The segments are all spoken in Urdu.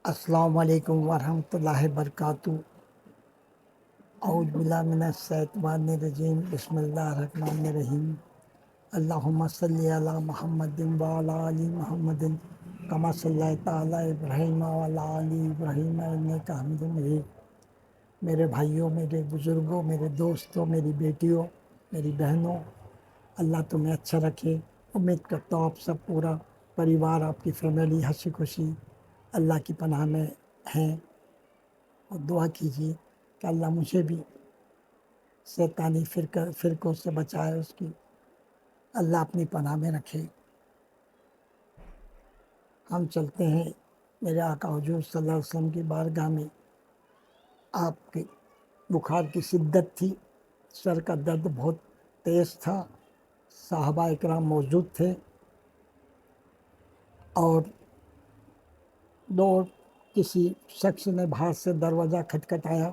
السلام علیکم ورحمۃ اللہ وبرکاتہ۔ اعوذ باللہ من الشیطان الرجیم، بسم اللہ الرحمن الرحیم۔ اللہم صلی علی محمد وعلی آل محمد کما صلیت علی ابراہیم وعلی آل ابراہیم انک حمید مجید۔ میرے بھائیوں، میرے بزرگوں، میرے دوستوں، میری بیٹیوں، میری بہنوں، اللہ تمہیں اچھا رکھے۔ امید کرتا ہوں آپ سب پورا پریوار، آپ کی فیملی ہنسی خوشی اللہ کی پناہ میں ہیں، اور دعا کیجیے کہ اللہ مجھے بھی شیطانی فرقوں سے بچائے، اس کی اللہ اپنی پناہ میں رکھے۔ ہم چلتے ہیں میرے آقا حضور صلی اللہ علیہ وسلم کی بارگاہ میں۔ آپ کے بخار کی شدت تھی، سر کا درد بہت تیز تھا، صحابہ اکرام موجود تھے، اور کسی شخص نے باہر سے دروازہ کھٹکھٹایا۔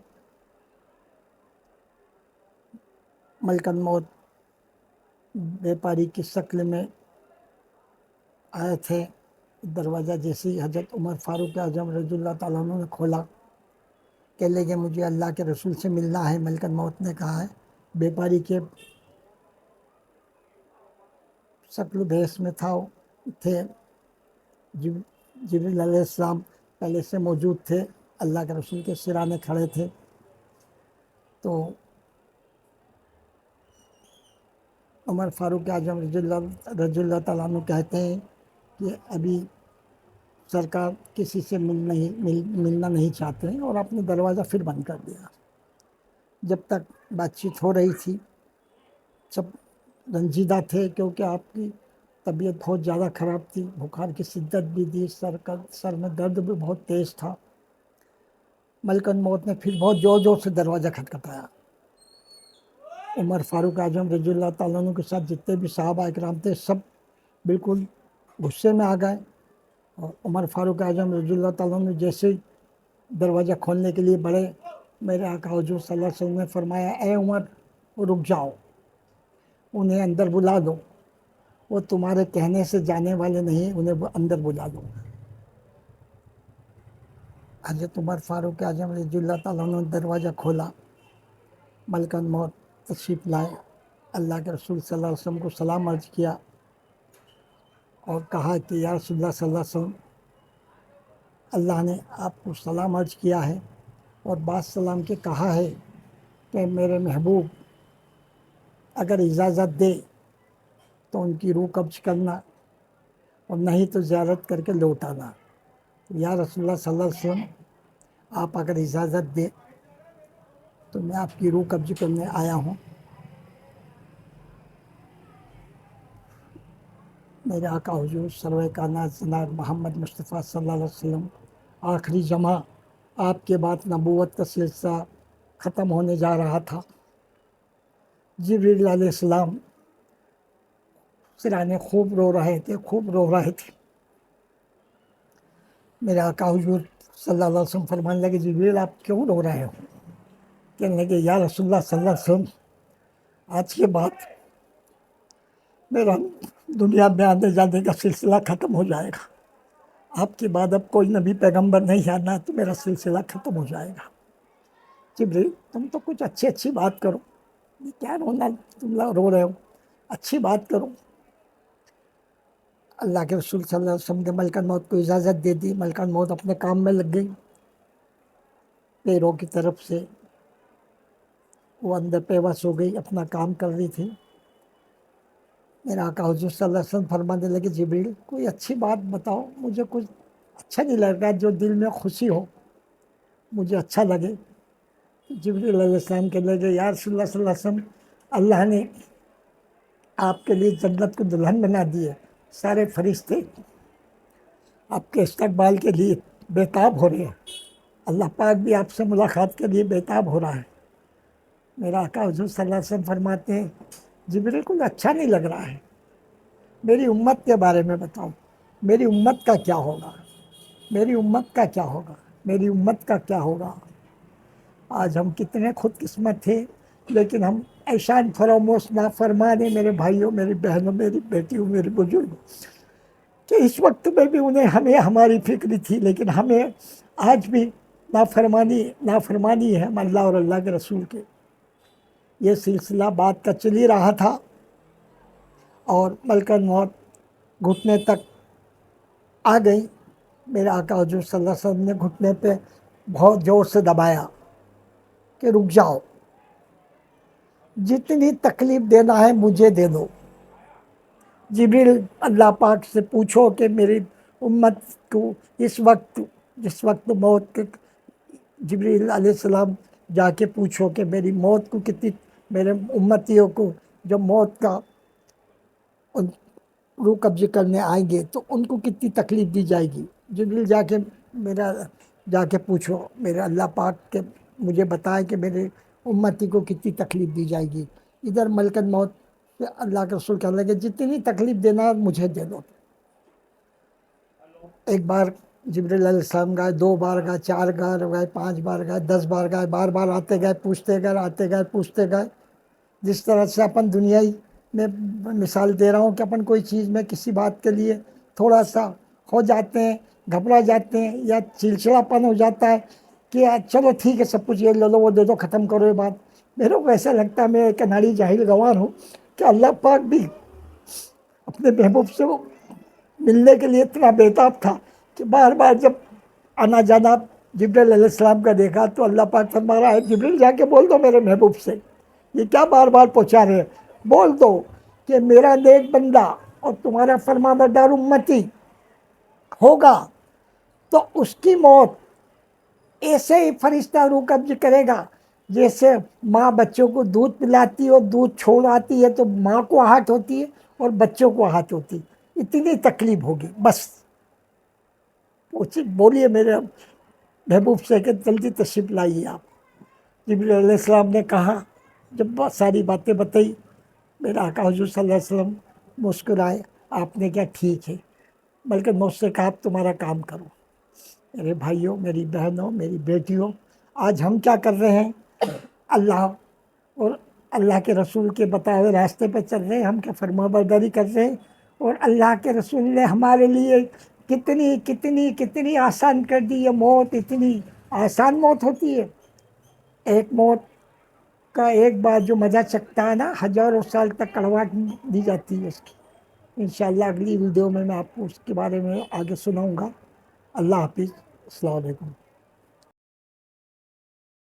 ملک الموت بیپاری کی شکل میں آئے تھے۔ دروازہ جیسے ہی حضرت عمر فاروق اعظم رضی اللہ تعالیٰ عنہ نے کھولا، کہنے لگے مجھے اللہ کے رسول سے ملنا ہے۔ ملک الموت نے کہا ہے، بیپاری کے شکل بھیس میں تھے۔ جبریل علیہ السلام پہلے سے موجود تھے، اللہ کے رسول کے سرانے کھڑے تھے۔ تو عمر فاروق اعظم رضی اللہ تعالیٰ عنہ کہتے ہیں کہ ابھی سرکار کسی سے ملنا نہیں چاہتے ہیں، اور اپنے دروازہ پھر بند کر دیا۔ جب تک بات چیت ہو رہی تھی، سب رنجیدہ تھے، کیونکہ آپ کی طبیعت بہت زیادہ خراب تھی، بخار کی شدت بھی تھی، سر میں درد بھی بہت تیز تھا۔ ملک الموت نے پھر بہت زور زور سے دروازہ کھٹکھٹایا۔ عمر فاروق اعظم رضی اللہ تعالیٰ عنہ کے ساتھ جتنے بھی صحابہ اکرام تھے، سب بالکل غصے میں آ گئے، اور عمر فاروق اعظم رضی اللہ تعالیٰ عنہ جیسے ہی دروازہ کھولنے کے لیے بڑھے، میرے آقا حضور صلی اللہ علیہ وسلم نے فرمایا، اے عمر رک جاؤ، انہیں اندر بلا دو، وہ تمہارے کہنے سے جانے والے نہیں، انہیں اندر بلا دو۔ حضرت عمر فاروق اعظم رضی اللہ تعالیٰ عنہ نے دروازہ کھولا، ملک الموت تشریف لائے، اللہ کے رسول صلی اللہ علیہ وسلم کو سلام عرض کیا، اور کہا کہ یا رسول اللہ صلی اللہ علیہ وسلم، اللہ نے آپ کو سلام عرض کیا ہے، اور بعد سلام کے کہا ہے کہ میرے محبوب اگر اجازت دے تو ان کی روح قبض کرنا، اور نہیں تو زیارت کر کے لوٹ آنا۔ یا رسول اللہ صلی اللہ علیہ وسلم، آپ اگر اجازت دے تو میں آپ کی روح قبض کرنے آیا ہوں۔ میرے آقا حضور سرور کائنات جناب محمد مصطفیٰ صلی اللہ علیہ وسلم، آخری جمعہ، آپ کے بعد نبوت کا سلسلہ ختم ہونے جا رہا تھا۔ جبریل علیہ السلام سرانے خوب رو رہے تھے۔ میرے آقا حضور صلی اللہ علیہ وسلم فرمانے لگے، جبریل آپ کیوں رو رہے ہو؟ کہنے لگے، یا رسول اللہ صلی اللہ علیہ وسلم، آج کے بعد میرا دنیا میں آنے جانے کا سلسلہ ختم ہو جائے گا، آپ کے بعد اب کوئی نبی پیغمبر نہیں آنا، تو میرا سلسلہ ختم ہو جائے گا۔ جبریل تم تو کچھ اچھی بات کرو، کیا رونا، تم رو رہے ہو، اچھی بات کرو۔ اللہ کے رسول صلی اللہ علیہ وسلم نے ملک الموت کو اجازت دے دی۔ ملک الموت اپنے کام میں لگ گئی، پیروں کی طرف سے وہ اندر پیوست ہو گئی، اپنا کام کر رہی تھی۔ میرا آقا حضور صلی اللہ علیہ وسلم فرمانے لگے، جبریل کوئی اچھی بات بتاؤ، مجھے کچھ اچھا نہیں لگ رہا، جو دل میں خوشی ہو، مجھے اچھا لگے۔ جبریل علیہ السلام کہنے لگے، یا رسول اللہ صلی اللہ علیہ وسلم، اللہ نے آپ کے لیے جنت کو دلہن بنا دی ہے، سارے فرشتے آپ کے استقبال کے لیے بےتاب ہو رہے ہیں، اللہ پاک بھی آپ سے ملاقات کے لیے بےتاب ہو رہا ہے۔ میرا آقا حضور صلی اللہ علیہ وسلم فرماتے ہیں، جبریل کو اچھا نہیں لگ رہا ہے، میری امت کے بارے میں بتاؤ، میری امت کا کیا ہوگا، میری امت کا کیا ہوگا، میری امت کا کیا ہوگا۔ آج ہم کتنے خود قسمت تھے، لیکن ہم احسان فراموش نافرمان ہیں۔ میرے بھائیوں، میری بہنوں، میری بیٹیوں، میرے بزرگوں، کہ اس وقت میں بھی ہمیں ہماری فکر تھی، لیکن ہمیں آج بھی نافرمانی ہے ہم اللہ اور اللہ کے رسول کے. یہ سلسلہ بات کا چل ہی رہا تھا اور ملکہ موت گھٹنے تک آ گئی. میرے آقا حضور صلی اللہ علیہ وسلم نے گھٹنے پہ بہت زور سے دبایا کہ رک جاؤ، جتنی تکلیف دینا ہے مجھے دے دو. جبریل اللہ پاک سے پوچھو کہ میری امت کو اس وقت، جس وقت موت، جبریل علیہ السلام جا کے پوچھو کہ میری موت کو کتنی، میرے امتیوں کو جو موت کا روح قبض کرنے آئیں گے تو ان کو کتنی تکلیف دی جائے گی. جبریل جا کے پوچھو میرے اللہ پاک کے مجھے بتائے کہ میرے امتی کو کتنی تکلیف دی جائے گی. ادھر ملکت موت سے اللہ کے رسول کہنے لگے جتنی تکلیف دینا مجھے دے دو. ایک بار جبریل علیہ السلام گئے، 2 بار گئے، 4 بار گئے، 5 بار گئے، 10 بار گئے، بار بار آتے گئے، پوچھتے گئے، آتے گئے، پوچھتے گئے. جس طرح سے اپن دنیائی میں مثال دے رہا ہوں کہ اپن کوئی چیز میں کسی بات کے لیے تھوڑا سا ہو جاتے ہیں، گھبرا جاتے ہیں یا چڑچڑاپن ہو جاتا ہے کہ چلو ٹھیک ہے سب کچھ یہ لے لو وہ دے دو ختم کرو یہ بات. میرے کو ایسا لگتا ہے میں ایک اناڑی جاہل گوار ہوں کہ اللہ پاک بھی اپنے محبوب سے وہ ملنے کے لیے اتنا بےتاب تھا کہ بار بار جب آنا جانا جبریل علیہ السلام کا دیکھا تو اللہ پاک فرما رہا ہے جبریل جا کے بول دو میرے محبوب سے، یہ کیا بار بار پہنچا رہے ہیں، بول دو کہ میرا نیک بندہ اور تمہارا فرما بردار امتی ہوگا تو اس کی موت ایسے ہی فرشتہ روح قبض کرے گا جیسے ماں بچوں کو دودھ پلاتی ہے اور دودھ چھوڑ آتی ہے تو ماں کو آہٹ ہوتی ہے اور بچوں کو آہٹ ہوتی ہے، اتنی تکلیف ہوگی. بس بولیے میرے محبوب سے کہ جلدی تشریف لائیے آپ. جبریل علیہ السلام نے کہا، جب بہت ساری باتیں بتائی، میرا آقا حضور صلی اللہ علیہ وسلم مسکرائے. آپ نے کیا ٹھیک ہے، بلکہ مجھ سے کہا آپ تمہارا کام کرو. میرے بھائیوں، میری بہنوں، میری بیٹیوں، آج ہم کیا کر رہے ہیں؟ اللہ اور اللہ کے رسول کے بتائے ہوئے راستے پہ چل رہے ہیں. ہم کیا فرما برداری کر رہے ہیں؟ اور اللہ کے رسول نے ہمارے لیے کتنی کتنی کتنی آسان کر دی. یہ موت اتنی آسان موت ہوتی ہے. ایک موت کا ایک بار جو مزہ چکھتا ہے نا، ہزاروں سال تک کڑواہٹ دی جاتی ہے اس کی. انشاءاللہ اگلی ویڈیو میں آپ کو اس کے بارے میں آگے سناؤں گا. اللہ حافظ. السلام علیکم.